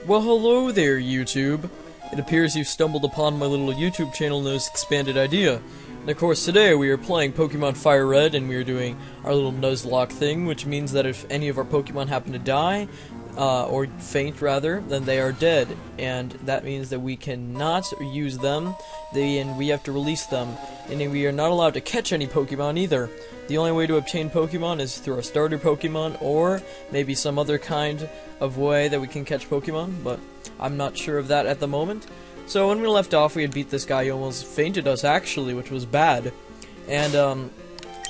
Well, hello there, YouTube. It appears you've stumbled upon my little YouTube channel known as Expanded Idea. And of course, today we are playing Pokemon Fire Red, and we are doing our little Nuzlocke thing, which means that if any of our Pokemon happen to die, or faint rather, then they are dead. And that means that we cannot use them, and we have to release them. And we are not allowed to catch any Pokemon either. The only way to obtain Pokemon is through our starter Pokemon, or maybe some other kind of way that we can catch Pokemon, but I'm not sure of that at the moment. So when we left off, we had beat this guy who almost fainted us, actually, which was bad. And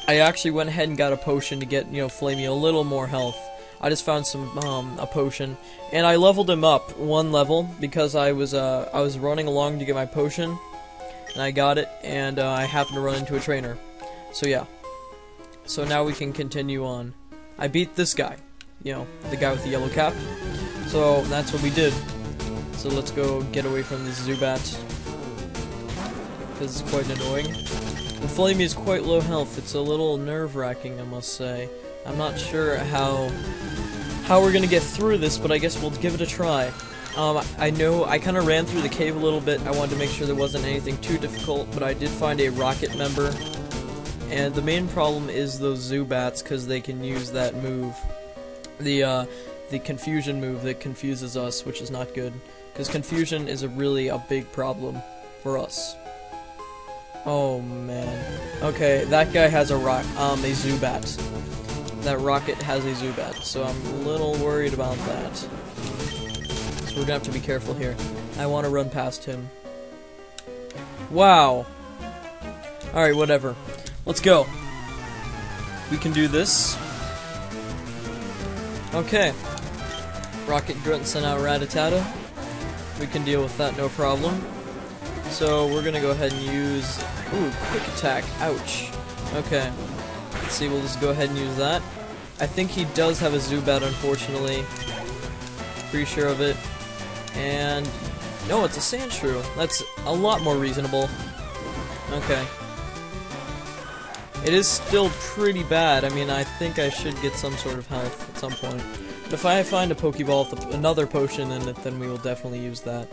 I actually went ahead and got a potion to get, Flamey a little more health. I just found a potion, and I leveled him up one level because I was running along to get my potion, and I got it, and I happened to run into a trainer. So yeah. So now we can continue on. I beat this guy, the guy with the yellow cap. So that's what we did. So let's go get away from this Zubat, because it's quite annoying. The Flamey is quite low health. It's a little nerve-wracking, I must say. I'm not sure how we're gonna get through this, but I guess we'll give it a try. I know I kind of ran through the cave a little bit. I wanted to make sure there wasn't anything too difficult, but I did find a rocket member. And the main problem is those Zubats, because they can use that move, the confusion move that confuses us, which is not good, because confusion is really a big problem for us. Oh man. Okay, that guy has a Zubat. That rocket has a Zubat, so I'm a little worried about that. So we're gonna have to be careful here. I want to run past him. Wow. Alright, whatever. Let's go. We can do this. Okay. Rocket Grunt sent out Rattata. We can deal with that, no problem. So we're gonna go ahead and use... Ooh, quick attack. Ouch. Okay. Let's see, we'll just go ahead and use that. I think he does have a Zubat, unfortunately. Pretty sure of it. And... no, it's a Sandshrew. That's a lot more reasonable. Okay. It is still pretty bad. I mean, I think I should get some sort of health at some point. But if I find a Pokeball with another potion in it, then we will definitely use that.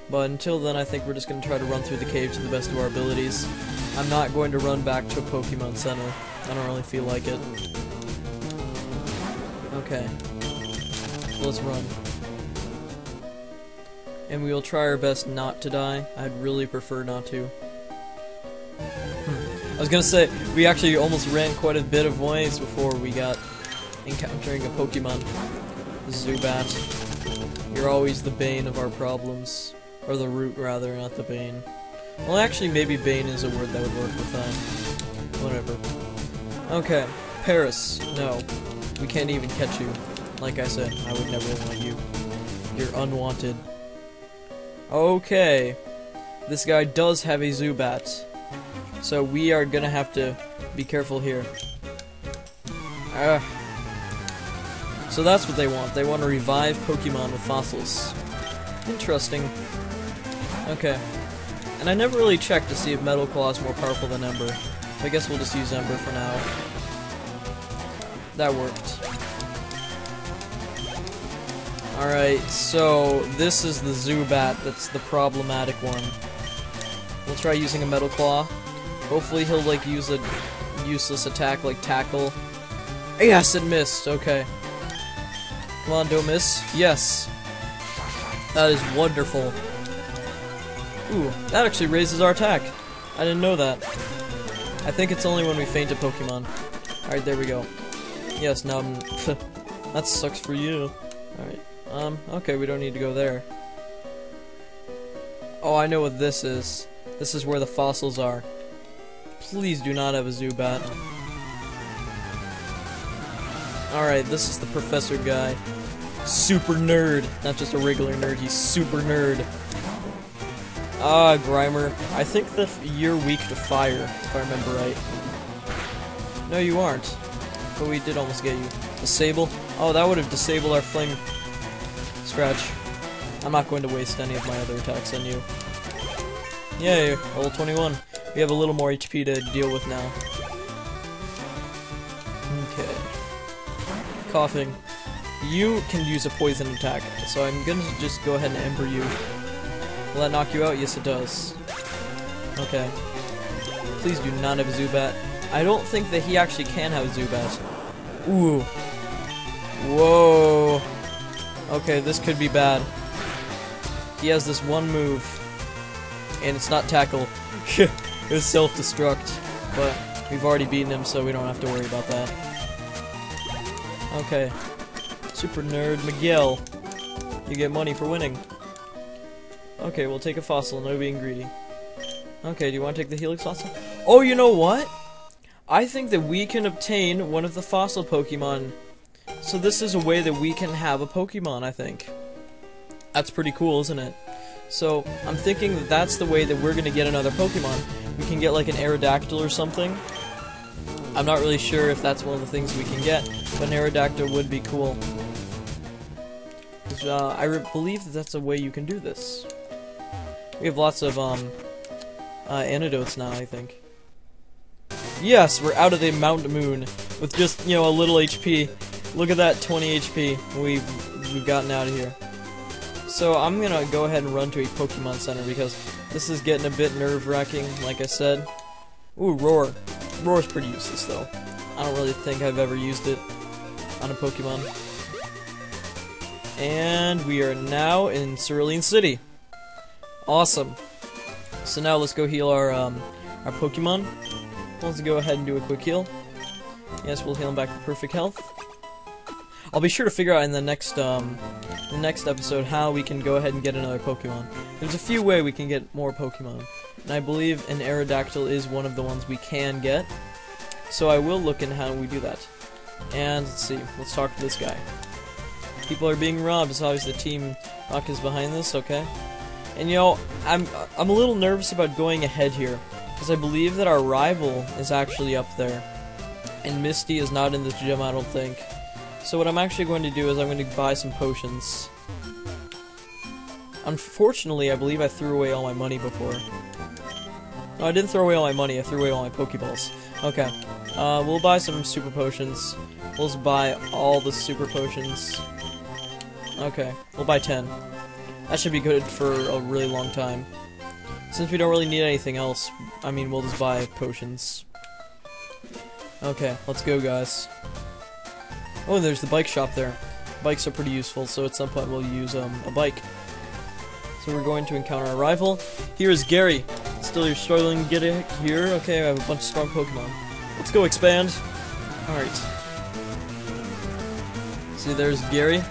But until then, I think we're just going to try to run through the cave to the best of our abilities. I'm not going to run back to a Pokemon Center. I don't really feel like it. Okay. So let's run. And we will try our best not to die. I'd really prefer not to. I was gonna say, we actually almost ran quite a bit of ways before we got encountering a Pokemon. Zubat. You're always the bane of our problems. Or the root, rather, not the bane. Well, actually, maybe bane is a word that would work with that. Whatever. Okay. Paris. No. We can't even catch you. Like I said, I would never want you. You're unwanted. Okay. This guy does have a Zubat. So we are gonna have to be careful here. So that's what they want. They want to revive Pokemon with fossils. Interesting. Okay. And I never really checked to see if Metal Claw is more powerful than Ember. So I guess we'll just use Ember for now. That worked. Alright, so this is the Zubat that's the problematic one. We'll try using a Metal Claw. Hopefully he'll, use a useless attack like Tackle. Yes, it missed! Okay. Come on, don't miss. Yes! That is wonderful. Ooh, that actually raises our attack. I didn't know that. I think it's only when we faint a Pokemon. Alright, there we go. Yes, now I'm... that sucks for you. Alright. Okay, we don't need to go there. Oh, I know what this is. This is where the fossils are. Please do not have a Zubat. Alright, this is the professor guy. Super nerd. Not just a regular nerd, he's super nerd. Ah, Grimer. I think that you're weak to fire, if I remember right. No, you aren't. But we did almost get you. Disable? Oh, that would have disabled our flame scratch. I'm not going to waste any of my other attacks on you. Yay, level 21. We have a little more HP to deal with now. Okay. Coughing. You can use a poison attack, so I'm gonna just go ahead and Ember you. Will that knock you out? Yes, it does. Okay. Please do not have Zubat. I don't think that he actually can have Zubat. Ooh. Whoa. Okay, this could be bad. He has this one move, and it's not Tackle. It was self-destruct, but we've already beaten him, so we don't have to worry about that. Okay. Super Nerd Miguel. You get money for winning. Okay, we'll take a fossil, no being greedy. Okay, do you want to take the Helix fossil? Oh, you know what? I think that we can obtain one of the fossil Pokemon. So this is a way that we can have a Pokemon, I think. That's pretty cool, isn't it? So, I'm thinking that that's the way that we're gonna get another Pokemon. We can get like an Aerodactyl or something. I'm not really sure if that's one of the things we can get, but an Aerodactyl would be cool. I believe that that's a way you can do this. We have lots of antidotes now, I think. Yes, we're out of the Mount Moon with just, you know, a little HP. Look at that, 20 HP. We've gotten out of here. So I'm gonna go ahead and run to a Pokemon Center because this is getting a bit nerve-wracking, like I said. Ooh, Roar. Roar's pretty useless though. I don't really think I've ever used it on a Pokemon. And we are now in Cerulean City. Awesome. So now let's go heal our Pokemon. Let's go ahead and do a quick heal. Yes, we'll heal him back to perfect health. I'll be sure to figure out in the next episode how we can go ahead and get another Pokemon. There's a few ways we can get more Pokemon, and I believe an Aerodactyl is one of the ones we can get. So I will look into how we do that. And let's see. Let's talk to this guy. People are being robbed. It's obvious the Team Rock is behind this. Okay. And you know, I'm a little nervous about going ahead here because I believe that our rival is actually up there, and Misty is not in this gym, I don't think. So what I'm actually going to do is I'm going to buy some potions. Unfortunately, I believe I threw away all my money before. No, I didn't throw away all my money, I threw away all my Pokeballs. Okay, we'll buy some super potions. We'll just buy all the super potions. Okay, we'll buy 10. That should be good for a really long time. Since we don't really need anything else, I mean, we'll just buy potions. Okay, let's go, guys. Oh, and there's the bike shop there. Bikes are pretty useful, so at some point we'll use a bike. So we're going to encounter a rival. Here is Gary. Still, you're struggling to get it here? Okay, I have a bunch of strong Pokemon. Let's go expand. Alright. See, there's Gary.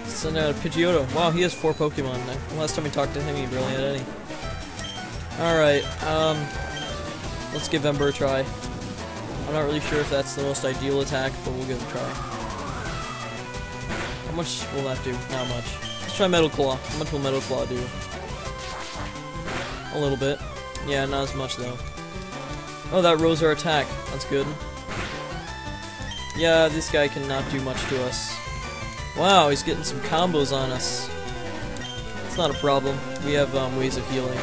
Send out a Pidgeotto. Wow, he has 4 Pokemon. Last time we talked to him, he barely had any. Alright, let's give Ember a try. I'm not really sure if that's the most ideal attack, but we'll give it a try. How much will that do? Not much. Let's try Metal Claw. How much will Metal Claw do? A little bit. Yeah, not as much though. Oh, that rose our attack. That's good. Yeah, this guy cannot do much to us. Wow, he's getting some combos on us. It's not a problem. We have ways of healing.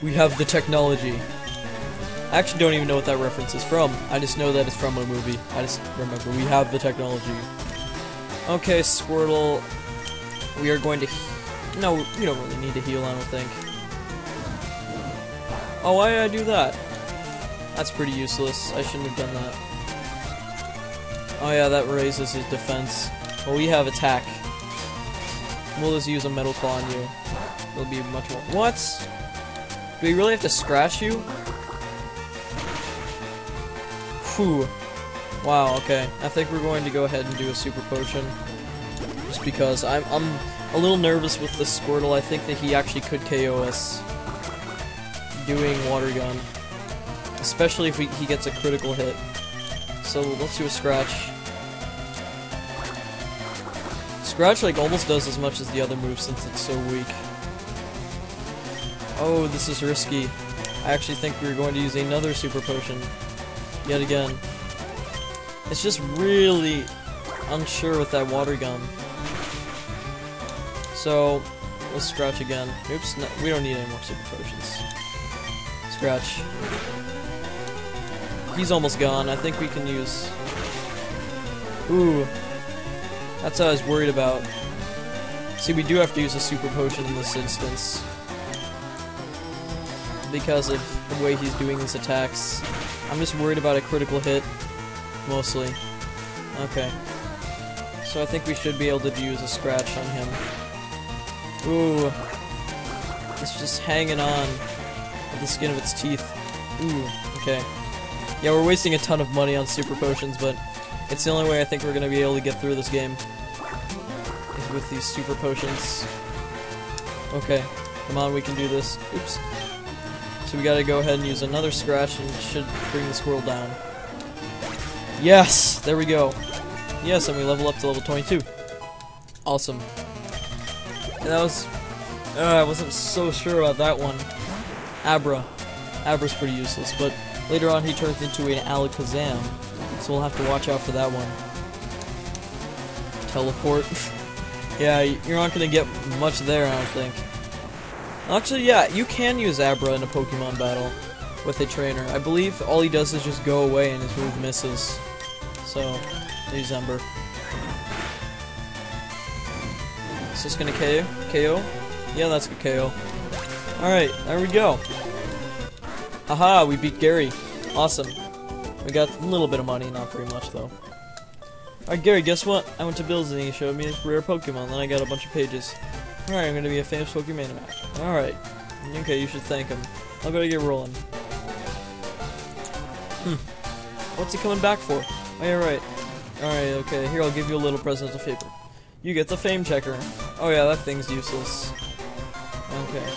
We have the technology. I actually don't even know what that reference is from. I just know that it's from a movie. I just remember we have the technology. Okay, Squirtle. We are going to... No, we don't really need to heal, I don't think. Oh, why did I do that? That's pretty useless. I shouldn't have done that. Oh yeah, that raises his defense. Well, we have attack. We'll just use a Metal Claw on you. It'll be much more... What? Do we really have to scratch you? Whew. Wow, okay. I think we're going to go ahead and do a Super Potion. Just because I'm a little nervous with the Squirtle. I think that he actually could KO us doing Water Gun. Especially if he gets a critical hit. So let's do a Scratch. Scratch like almost does as much as the other moves since it's so weak. Oh, this is risky. I actually think we're going to use another Super Potion. Yet again. It's just really unsure with that Water Gun. So, let's Scratch again. Oops, no, we don't need any more Super Potions. Scratch. He's almost gone. I think we can use... Ooh. That's what I was worried about. See, we do have to use a super potion in this instance. Because of the way he's doing these attacks. I'm just worried about a critical hit. Mostly. Okay. So I think we should be able to use a scratch on him. Ooh. It's just hanging on with the skin of its teeth. Ooh. Okay. Yeah, we're wasting a ton of money on super potions, but it's the only way I think we're going to be able to get through this game. Is with these super potions. Okay. Come on, we can do this. Oops. So we gotta go ahead and use another scratch and it should bring the squirrel down. Yes! There we go. Yes, and we level up to level 22. Awesome. And that was... I wasn't so sure about that one. Abra. Abra's pretty useless, but later on he turns into an Alakazam, so we'll have to watch out for that one. Teleport. Yeah, you're not gonna get much there, I don't think. Actually, yeah, you can use Abra in a Pokemon battle with a trainer. I believe all he does is just go away and his move misses. So, use Ember. Is this gonna KO? KO? Yeah, that's a KO. Alright, there we go. Haha, we beat Gary. Awesome. We got a little bit of money, not very much though. Alright, Gary, guess what? I went to Bill's and he showed me his rare Pokemon, then I got a bunch of pages. Alright, I'm gonna be a famous Pokemon man. Alright. Okay, you should thank him. I'll go get rolling. What's he coming back for? Oh, yeah, right. Alright, okay. Here, I'll give you a little present of paper. You get the fame checker. Oh yeah, that thing's useless. Okay.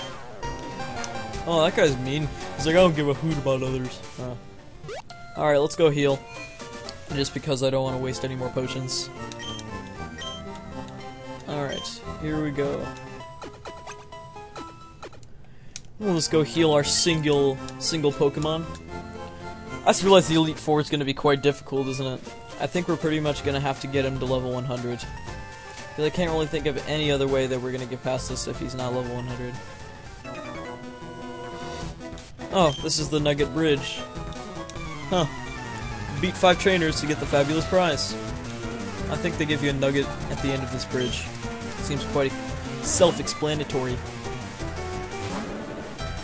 Oh, that guy's mean. He's like, I don't give a hoot about others. Alright, let's go heal. Just because I don't want to waste any more potions. Alright, here we go. We'll just go heal our single Pokemon. I just realized the Elite Four is going to be quite difficult, isn't it? I think we're pretty much going to have to get him to level 100. Because I can't really think of any other way that we're going to get past this if he's not level 100. Oh, this is the Nugget Bridge. Huh. Beat 5 trainers to get the fabulous prize. I think they give you a nugget at the end of this bridge. Seems quite self-explanatory.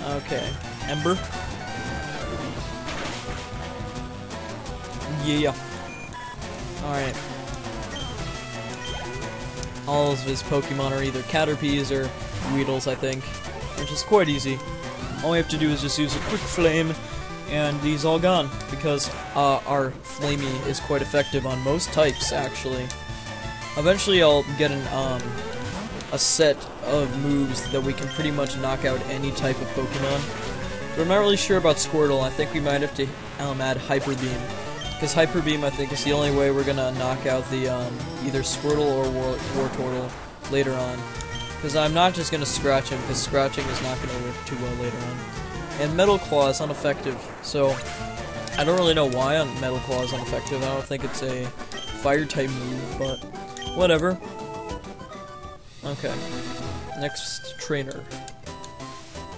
Okay. Ember. Yeah. Alright. All of his Pokemon are either Caterpies or Weedles, I think. Which is quite easy. All we have to do is just use a quick flame, and he's all gone. Because our Flamey is quite effective on most types, actually. Eventually I'll get a set of moves that we can pretty much knock out any type of Pokemon. But I'm not really sure about Squirtle. I think we might have to add Hyper Beam. Because Hyper Beam, I think, is the only way we're gonna knock out the either Squirtle or Wartortle later on. Because I'm not just gonna scratch him, because scratching is not gonna work too well later on. And Metal Claw is ineffective, so I don't really know why Metal Claw is ineffective. I don't think it's a fire type move, but whatever. Okay. Next trainer.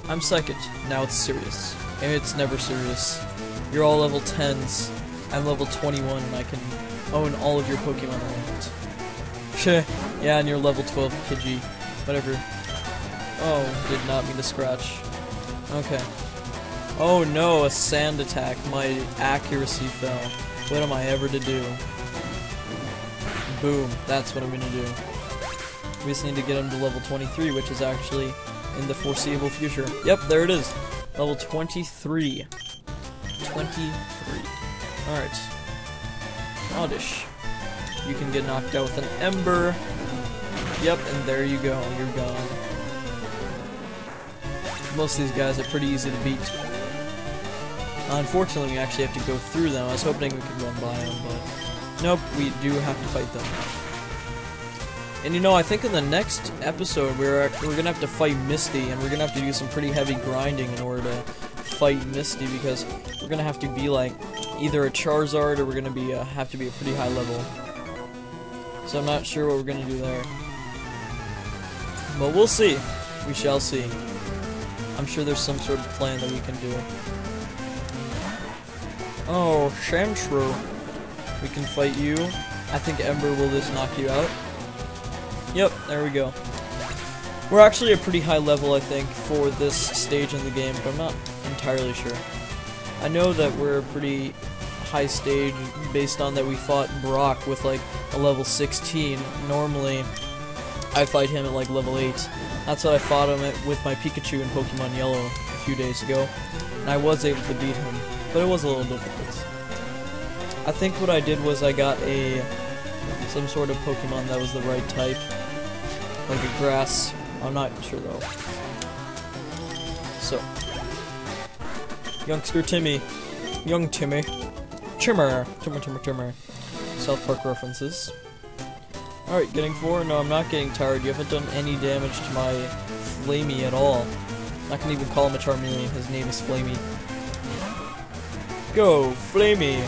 I'm second. Now it's serious. And it's never serious. You're all level 10s. I'm level 21 and I can own all of your Pokemon around. Sheh. Yeah, and you're level 12 Pidgey. Whatever. Oh, did not mean to scratch. Okay. Oh no, a sand attack. My accuracy fell. What am I ever to do? Boom. That's what I'm gonna do. We just need to get him to level 23, which is actually in the foreseeable future. Yep, there it is. Level 23. 23. Alright. Oddish. You can get knocked out with an Ember. Yep, and there you go. You're gone. Most of these guys are pretty easy to beat. Unfortunately, we actually have to go through them. I was hoping we could run by them, but nope, we do have to fight them. And you know, I think in the next episode we're gonna have to fight Misty, and we're gonna have to do some pretty heavy grinding in order to fight Misty, because we're gonna have to be like either a Charizard or we're gonna be have to be a pretty high level. So I'm not sure what we're gonna do there, but we'll see. We shall see. I'm sure there's some sort of plan that we can do. Oh, Shamshrew. We can fight you. I think Ember will just knock you out. Yep, there we go. We're actually a pretty high level, I think, for this stage in the game, but I'm not entirely sure. I know that we're a pretty high stage based on that we fought Brock with like a level 16. Normally, I fight him at like level 8. That's what I fought him at with my Pikachu in Pokemon Yellow a few days ago, and I was able to beat him, but it was a little difficult. I think what I did was I got some sort of Pokemon that was the right type, like a grass. I'm not sure though. So, youngster Timmy, young Timmy, Timmer. South Park references. Alright, getting 4? No, I'm not getting tired. You haven't done any damage to my Flamey at all. I can even call him a Charmeleon. His name is Flamey. Go, Flamey!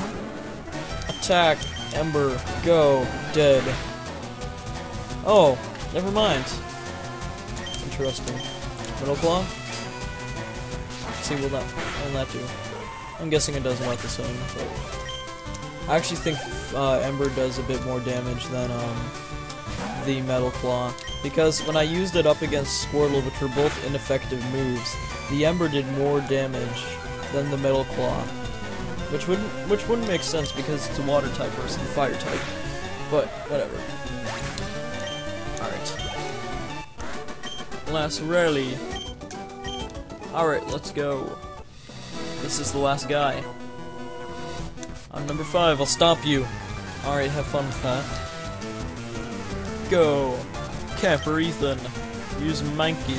Attack, Ember, go, dead. Oh, never mind. Interesting. Middle Claw? Let's see, will that do? I'm guessing it does about the same, but I actually think Ember does a bit more damage than the Metal Claw, because when I used it up against Squirtle, which were both ineffective moves, the Ember did more damage than the Metal Claw, which wouldn't make sense because it's a Water type versus a Fire type, but whatever. Alright. Last rally. Alright, let's go. This is the last guy. I'm number 5, I'll stomp you. Alright, have fun with that. Go. Camper Ethan. Use Monkey.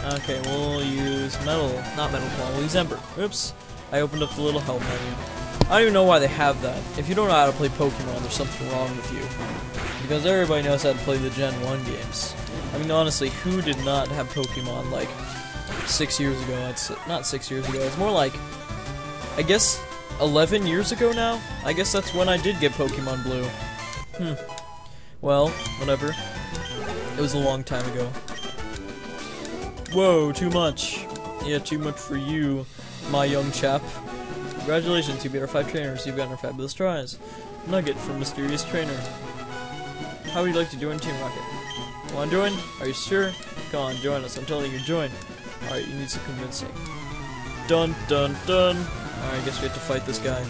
Okay, we'll use not Metal Claw, we'll use Ember. Oops. I opened up the little help menu. I don't even know why they have that. If you don't know how to play Pokemon, there's something wrong with you. Because everybody knows how to play the Gen 1 games. I mean, honestly, who did not have Pokemon, like, 6 years ago? Not 6 years ago, it's more like, I guess, 11 years ago now? I guess that's when I did get Pokemon Blue. Well, whatever. It was a long time ago. Whoa, too much. Yeah, too much for you, my young chap. Congratulations, you beat our 5 trainers. You've gotten our fabulous tries. Nugget from Mysterious Trainer. How would you like to join Team Rocket? Wanna join? Are you sure? Come on, join us. I'm telling you, join. Alright, you need some convincing. Dun dun dun. Alright, I guess we have to fight this guy.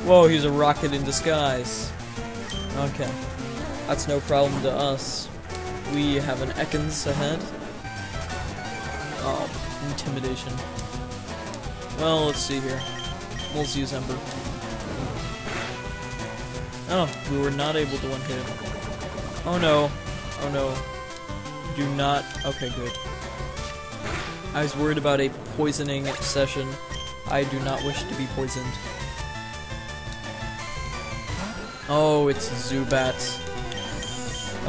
Whoa, he's a rocket in disguise. Okay. That's no problem to us. We have an Ekans ahead. Oh, intimidation. Well, let's see here. We'll use Ember. Oh, we were not able to one-hit him. Oh no. Oh no. Do not. Okay, good. I was worried about a poisoning session. I do not wish to be poisoned. Oh, it's Zubat.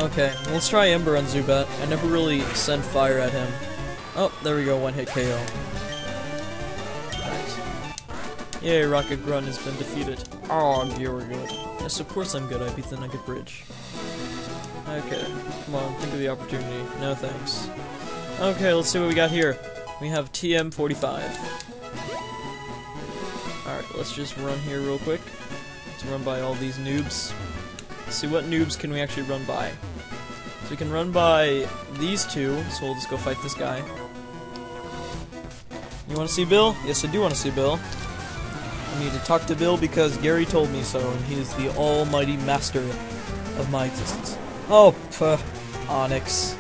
Okay, let's try Ember on Zubat. I never really sent fire at him. Oh, there we go, one-hit KO. Alright. Yay, Rocket Grunt has been defeated. Oh, you're good. Yes, of course I'm good. I beat the Nugget Bridge. Okay, come on, think of the opportunity. No thanks. Okay, let's see what we got here. We have TM45. Alright, let's just run here real quick. Let's run by all these noobs. Let's see what noobs can we actually run by. So we can run by these two, so we'll just go fight this guy. You want to see Bill? Yes, I do want to see Bill. I need to talk to Bill because Gary told me so, and he is the almighty master of my existence. Oh, Onyx.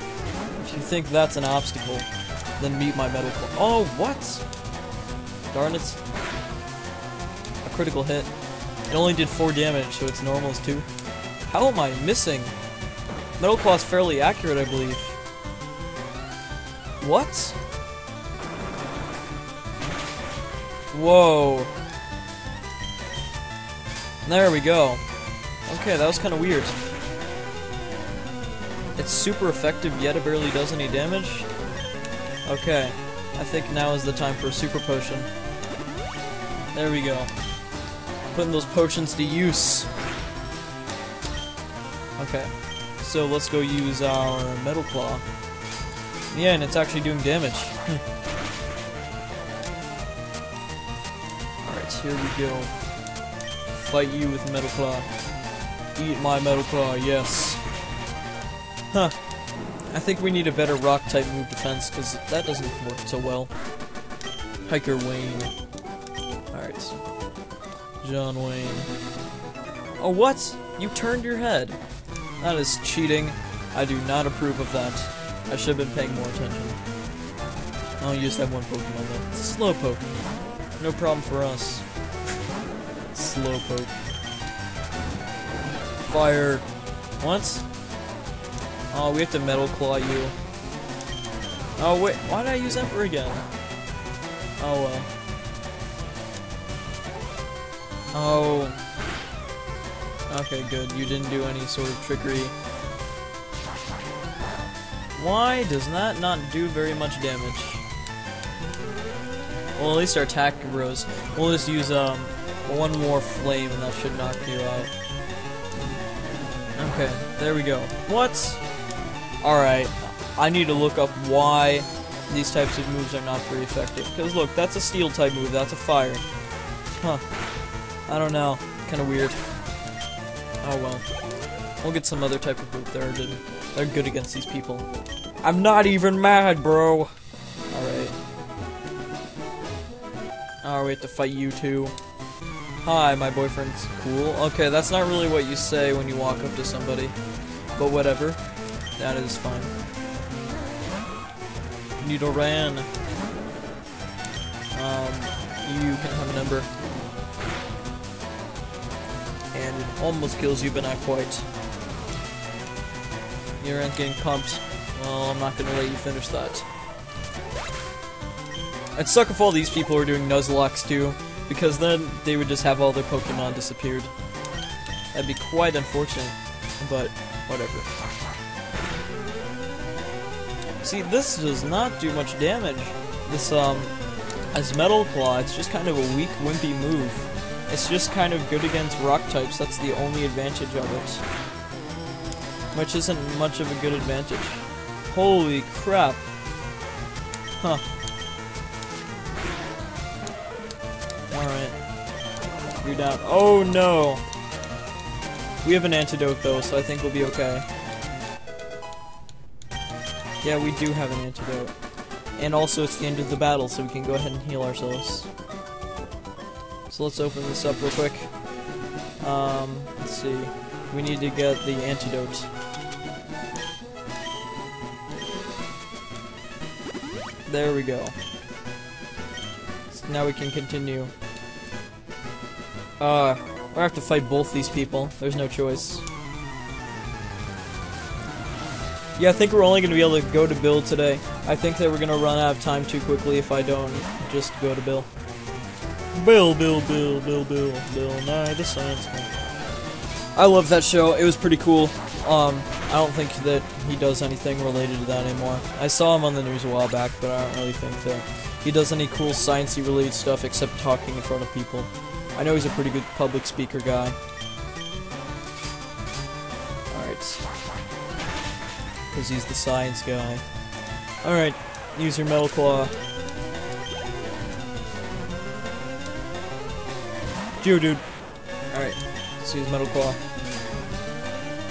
If you think that's an obstacle, then meet my Metal Claw. Oh, what? Darn it. A critical hit. It only did 4 damage, so its normal is 2. How am I missing? Metal Claw is fairly accurate, I believe. What? Whoa. There we go. Okay, that was kind of weird. It's super effective, yet it barely does any damage. Okay, I think now is the time for a super potion. There we go. Putting those potions to use. Okay, so let's go use our Metal Claw. Yeah, and it's actually doing damage. Alright, here we go. Fight you with Metal Claw. Eat my Metal Claw, yes. Huh. I think we need a better rock-type move defense, because that doesn't work so well. Hiker Wayne. Alright. John Wayne. Oh, what? You turned your head. That is cheating. I do not approve of that. I should have been paying more attention. I'll use that one Pokemon, though. It's a Slowpoke. No problem for us. Slowpoke. Fire. What? Oh, we have to Metal Claw you. Oh, wait. Why did I use Emperor again? Oh, well. Oh. Okay, good. You didn't do any sort of trickery. Why does that not do very much damage? Well, at least our attack grows. We'll just use one more flame and that should knock you out. Okay, there we go. What? Alright, I need to look up why these types of moves are not very effective. Because look, that's a steel type move, that's a fire. Huh. I don't know. Kinda weird. Oh well. We'll get some other type of move there. They're good against these people. I'm not even mad, bro! Alright. Oh, we have to fight you too. Hi, my boyfriend's cool. Okay, that's not really what you say when you walk up to somebody. But whatever. That is fine. Nidoran. You can have a number. And it almost kills you, but not quite. You're getting pumped. Well, I'm not gonna let you finish that. I'd suck if all these people were doing Nuzlocks too, because then they would just have all their Pokemon disappeared. That'd be quite unfortunate, but whatever. See, this does not do much damage. This, as Metal Claw, it's just kind of a weak, wimpy move. It's just kind of good against rock types, that's the only advantage of it. Which isn't much of a good advantage. Holy crap. Huh. Alright. You're down. Oh no! We have an antidote though, so I think we'll be okay. Yeah, we do have an antidote. And also it's the end of the battle, so we can go ahead and heal ourselves. So let's open this up real quick. Let's see. We need to get the antidote. There we go. So now we can continue. I have to fight both these people. There's no choice. Yeah, I think we're only going to be able to go to Bill today. I think that we're going to run out of time too quickly if I don't just go to Bill. Bill Nye the Science Man. I love that show. It was pretty cool. I don't think that he does anything related to that anymore. I saw him on the news a while back, but I don't really think that he does any cool sciencey related stuff except talking in front of people. I know he's a pretty good public speaker guy. Alright. Because he's the science guy. Alright, use your Metal Claw. Geodude. Alright, let's use Metal Claw.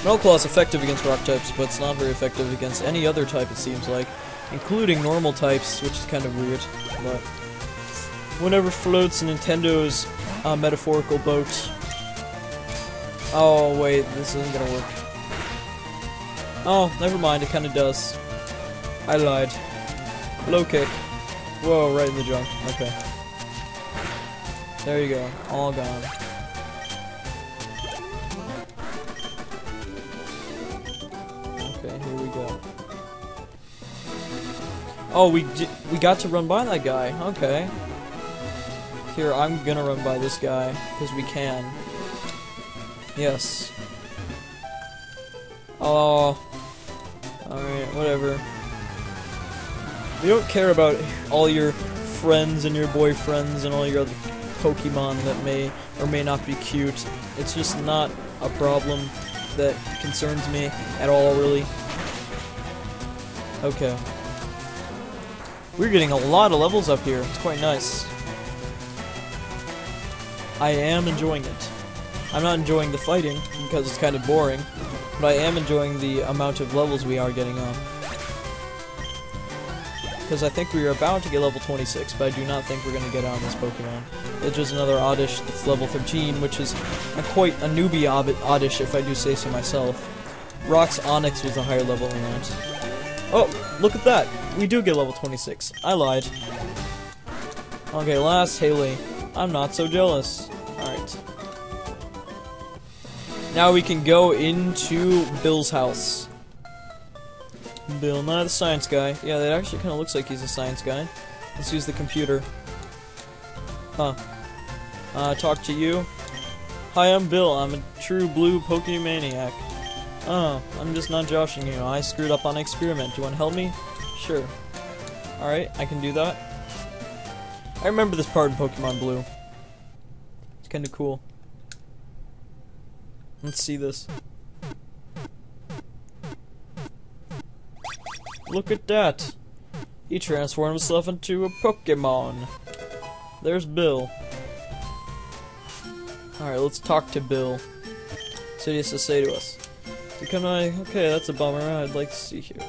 Metal Claw is effective against rock types, but it's not very effective against any other type, it seems like. Including normal types, which is kind of weird. But whenever floats Nintendo's metaphorical boat. Oh, wait, this isn't gonna work. Oh, never mind, it kinda does. I lied. Low kick. Whoa, right in the junk. Okay. There you go. All gone. Okay, here we go. Oh, we got to run by that guy. Okay. Here, I'm gonna run by this guy, because we can. Yes. Oh. Alright, whatever. We don't care about all your friends and your boyfriends and all your other Pokemon that may or may not be cute. It's just not a problem that concerns me at all, really. Okay. We're getting a lot of levels up here. It's quite nice. I am enjoying it. I'm not enjoying the fighting because it's kind of boring, but I am enjoying the amount of levels we are getting on. Because I think we are about to get level 26, but I do not think we're going to get on this Pokemon. It's just another Oddish that's level 13, which is quite a newbie Oddish, if I do say so myself. Rock's Onyx was a higher level than that. Oh, look at that! We do get level 26. I lied. Okay, last Haley. I'm not so jealous. Alright. Now we can go into Bill's house. Bill, not a science guy. Yeah, that actually kind of looks like he's a science guy. Let's use the computer. Huh. Talk to you. Hi, I'm Bill. I'm a true blue Pokemaniac. Oh, I'm just not joshing you. I screwed up on an experiment. Do you want to help me? Sure. Alright, I can do that. I remember this part in Pokemon Blue. It's kind of cool. Let's see this. Look at that! He transformed himself into a Pokemon. There's Bill. Alright, let's talk to Bill. See what he has to say to us. Can I? Okay, that's a bummer. I'd like to see you.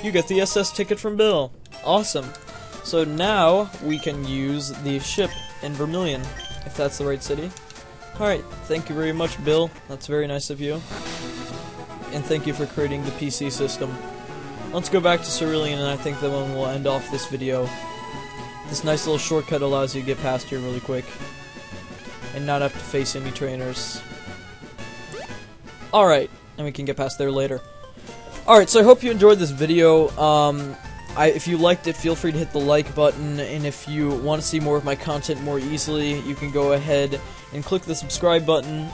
You get the SS ticket from Bill. Awesome. So now we can use the ship in Vermilion, if that's the right city. Alright, thank you very much, Bill. That's very nice of you. And thank you for creating the PC system. Let's go back to Cerulean, and I think that one will end off this video. This nice little shortcut allows you to get past here really quick. And not have to face any trainers. Alright, and we can get past there later. Alright, so I hope you enjoyed this video. If you liked it, feel free to hit the like button, and if you want to see more of my content more easily, you can go ahead and click the subscribe button,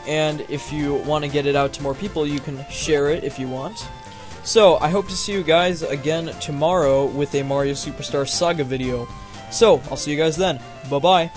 and if you want to get it out to more people, you can share it if you want. So, I hope to see you guys again tomorrow with a Mario Superstar Saga video. So, I'll see you guys then. Bye-bye.